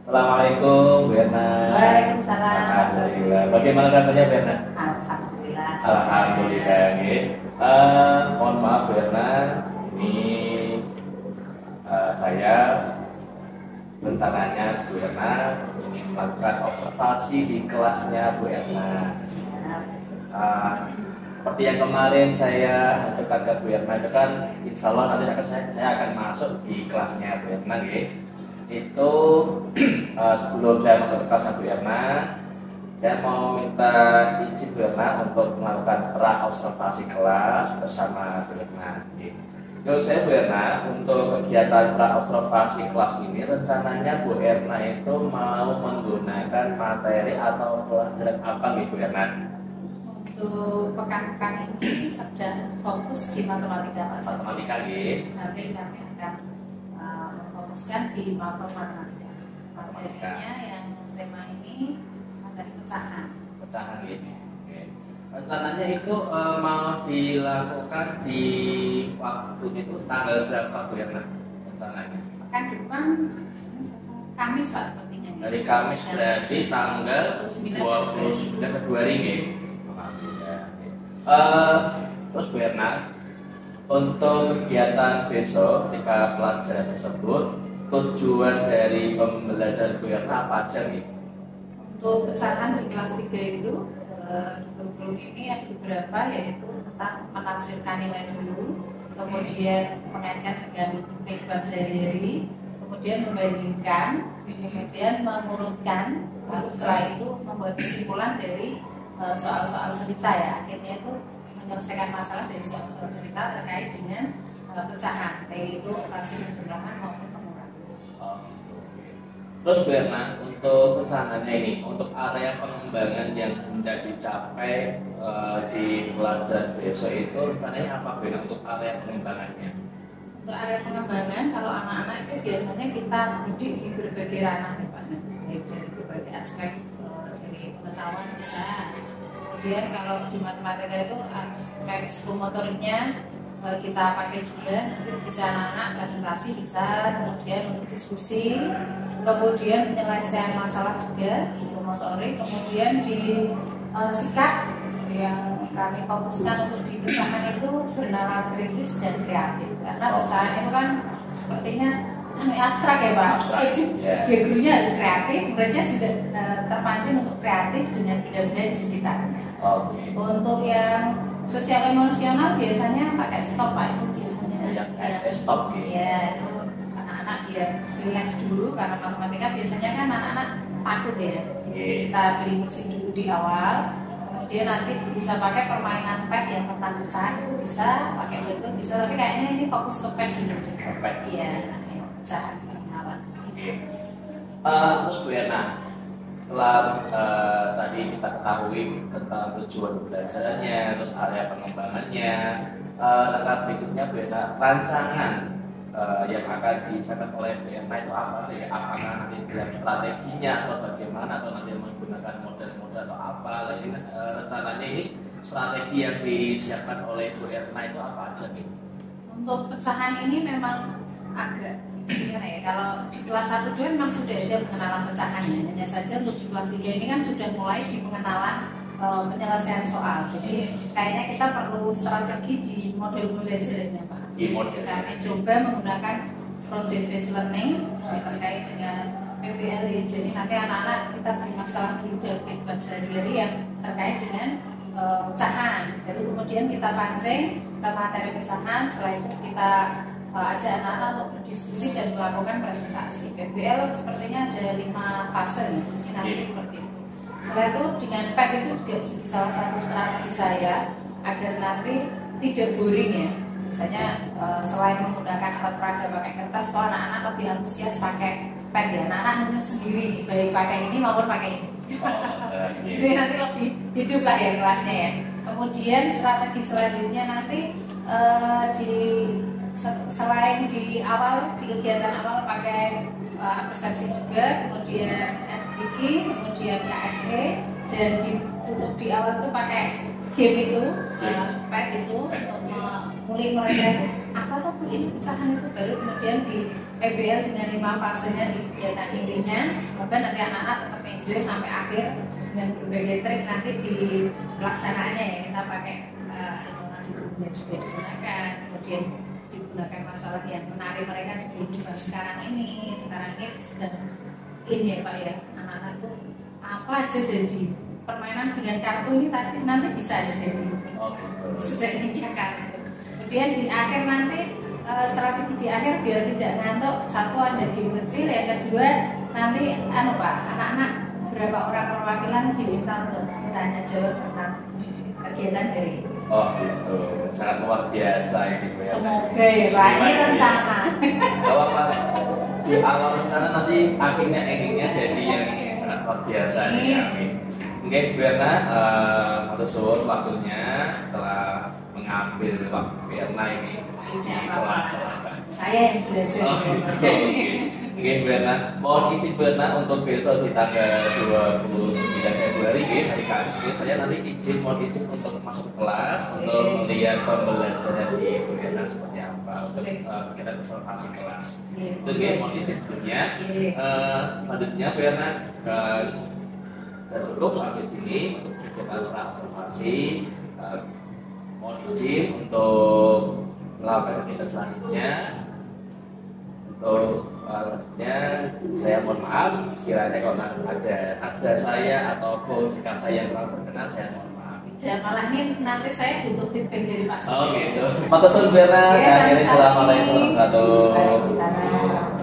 Assalamualaikum, Bu Erna. Waalaikumsalam. Alhamdulillah. Bagaimana kabarnya, Bu Erna? Alhamdulillah. Alhamdulillah. Mohon maaf, Bu Erna. Ini saya rencananya Bu Erna ingin melakukan observasi di kelasnya Bu Erna. Seperti yang kemarin saya ajarkan ke Bu Erna itu kan, insya Allah nanti saya akan masuk di kelasnya Bu Erna, itu sebelum saya masuk ke kelas Bu Erna, saya mau minta izin Bu Erna untuk melakukan pra observasi kelas bersama Bu Erna. Jadi saya Bu Erna, untuk kegiatan pra observasi kelas ini rencananya Bu Erna itu mau menggunakan materi atau pelajaran apa nih Bu Erna? Untuk pekan-pekan ini sedang fokus di matematika, Pak. Matematika, Nanti kami akan memfokuskan di matematika. Materinya yang tema ini ada pecahan. Pecahan gitu. Rencananya itu mau dilakukan di waktu itu tanggal berapa Bu Erna rencananya? Pekan depan Kamis, Pak, sepertinya. Dari Kamis berarti tanggal 29 Februari gitu. Terus Bu Erna, untuk kegiatan besok ketika pelajaran tersebut, tujuan dari pembelajaran Bu Erna apa aja nih? Untuk pecahan di kelas 3 itu kurikulum ini ada beberapa, yaitu tentang menafsirkan nilai dulu, kemudian mengaitkan dengan kehidupan sehari-hari, kemudian membandingkan, kemudian mengurutkan, lalu setelah itu membuat kesimpulan dari soal-soal cerita, ya. Akhirnya itu menyelesaikan masalah dari soal-soal cerita terkait dengan pecahan, baik itu operasi penjumlahan maupun pengurangan. Terus Bu Erna, untuk rencananya ini, untuk area pengembangan yang hendak dicapai di pelajaran besok itu rencananya apa Bu Erna untuk area pengembangannya? Untuk area pengembangan, kalau anak-anak itu biasanya kita didik di berbagai ranah, Pak, baik dari berbagai aspek, dari pengetahuan bisa. Kemudian kalau di matematika itu aspek motoriknya kita pakai juga, nanti bisa anak-anak presentasi bisa, kemudian untuk diskusi, kemudian penyelesaian masalah juga psikomotorik, kemudian di sikap yang kami fokuskan untuk di pecahan itu bernalar kritis dan kreatif, karena pecahan itu kan sepertinya abstrak, ya Pak. Ya, gurunya harus kreatif, muridnya juga terpancing untuk kreatif dengan benda-benda di sekitarnya. Untuk yang sosial emosional biasanya pakai stop, Pak, itu biasanya stop gitu. Ya, itu anak-anak biar relax dulu, karena matematika biasanya kan anak-anak takut, ya. Jadi kita beri musik dulu di awal, kemudian nanti bisa pakai permainan pad yang tentang pecahan, itu bisa pakai itu bisa, tapi kayaknya ini fokus ke pad dulu. Iya, pecahan pengenalan. Terus Bu Erna, setelah tadi kita ketahui tentang tujuan pembelajarannya, terus area pengembangannya, langkah berikutnya Bu Erna, rancangan yang akan disampaikan oleh Bu Erna itu apa sih? Apakah nanti dalam strateginya atau bagaimana, atau nanti menggunakan model-model atau apa? Lagi rencananya ini strategi yang disiapkan oleh Bu Erna itu apa aja nih? Untuk pecahan ini memang agak gimana ya, kalau di kelas 1-2 memang sudah ada pengenalan pecahannya, hanya saja untuk di kelas 3 ini kan sudah mulai di pengenalan penyelesaian soal. Jadi kayaknya kita perlu strategi di model pembelajarannya, Pak. Kami coba menggunakan project based learning terkait dengan PBL. Jadi nanti anak-anak kita beri masalah dulu dalam kehidupan sehari-hari yang terkait dengan pecahan, baru kemudian kita pancing ke materi pecahan. Setelah itu kita ajak anak-anak untuk berdiskusi dan melakukan presentasi. PBL sepertinya ada 5 fase, ya. Jadi nanti seperti itu. Setelah itu dengan pad itu juga jadi salah satu strategi saya agar nanti tidak boring, ya. Misalnya selain menggunakan alat peraga pakai kertas, kalau anak-anak lebih antusias pakai pad, ya. Anak-anak nunjuk sendiri, baik pakai ini maupun pakai ini. Jadi nanti lebih hidup lah, ya, kelasnya, ya. Kemudian strategi selanjutnya nanti selain di awal, di kegiatan awal pakai persepsi juga, kemudian SPK, kemudian KSE, dan ditutup di awal itu pakai game itu, pad itu, untuk mulai mereka apa tuh Bu ini pecahan itu, baru kemudian di PBL dengan 5 fasenya di kegiatan intinya. Semoga nanti anak-anak tetap enjoy sampai akhir dengan berbagai trik nanti di pelaksanaannya ya. Kita pakai animasi bukunya juga digunakan, kemudian digunakan masalah yang menarik mereka di kehidupan sekarang ini. Sekarang ini sedang ini ya Pak ya, anak-anak itu apa aja jadi permainan dengan kartu ini tadi nanti bisa ya jadi sejak ini ya kan. Kemudian di akhir nanti strategi di akhir biar tidak ngantuk, satu ada game kecil, yang kedua nanti Pak, anak-anak berapa orang perwakilan diminta untuk bertanya jawab tentang kegiatan dari itu. Oh gitu, sangat luar biasa ini Bu. Semoga ya Pak, ini rencana. Kalau Pak di awal rencana nanti endingnya jadi yang sangat luar biasa nih. Amin. Oke Bu Erna, matur suwun waktunya telah mengambil waktu Bu Erna ini di sela-sela. Saya yang belajar. Oke Bu Erna, mohon izin Bu Erna untuk besok di tanggal 29 Februari hari Kamis ini saya nanti mohon izin untuk masuk kelas untuk melihat pembelajaran di Bu Erna seperti apa untuk kita observasi kelas. Itu mohon izin sebelumnya. Selanjutnya Bu Erna sudah cukup sampai sini untuk kegiatan observasi. Mohon izin untuk melakukan kegiatan selanjutnya. Untuk selanjutnya saya mohon maaf sekiranya kalau ada saya atau sikap saya yang kurang berkenan, saya mohon maaf. Dan malah ini nanti saya butuh feedback dari Pak. Oh gitu. Matur suwun Bu Erna. Assalamualaikum warahmatullahi wabarakatuh. Waalaikumsalam.